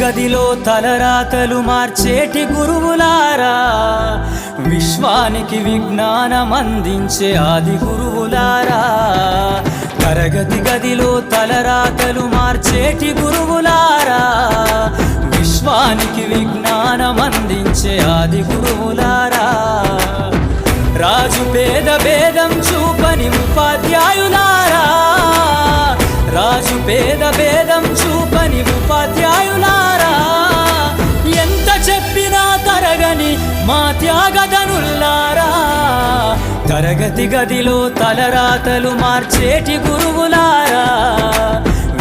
గదిలో తలరాతలు మార్చేటి గురువులారా, విశ్వానికి విజ్ఞానం అందించే ఆది గురువులారా. తరగతి గదిలో తలరాతలు మార్చేటి గురువులారా, విశ్వానికి విజ్ఞానం అందించే ఆది గురువులారా. రాజు పేద భేదం చూపని ఉపాధ్యాయులారా, రాజు పేద భేదం చూపని ఉపాధ్యాయులారా. ఎంత చెప్పినా తరగని మా త్యాగధనుల్లారా, తరగతి గదిలో తలరాతలు మార్చేటి గురువులారా,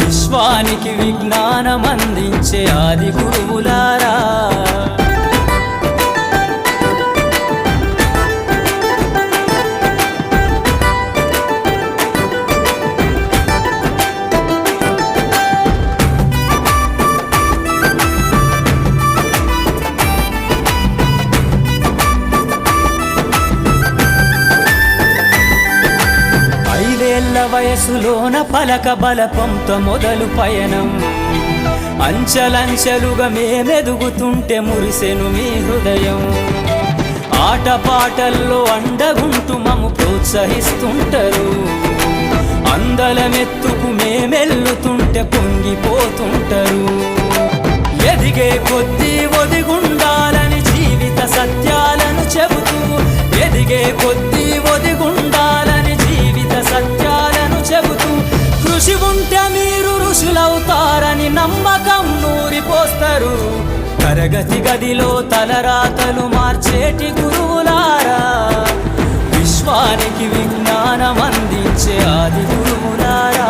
విశ్వానికి విజ్ఞానం అందించే ఆది గురువులారా. వయసులోన పలక బలపంతో మొదలు పయనం, అంచెలంచెలుగా మేమెదుగుతుంటే మురిసెను మీ హృదయం. ఆటపాటల్లో అండగుంటూ మమ్ము ప్రోత్సహిస్తుంటారు, అందలమెత్తుకు మేమెల్లుతుంటే పొంగిపోతుంటారు. ఎదిగే కొద్దీ ఒదిగుండాలని జీవిత సత్యాలను చెబుతూ, ఎదిగే కొద్దీ ఒదిగుండాలని జీవిత సత్యాలను చెబుతూ, కృషి ఉంటే మీరు ఋషులవుతారని నమ్మకం నూరిపోస్తారు. తరగతి గదిలో తలరాతలు మార్చేటి గురువులారా, విశ్వానికి విజ్ఞానం అందించే ఆది గురువులారా.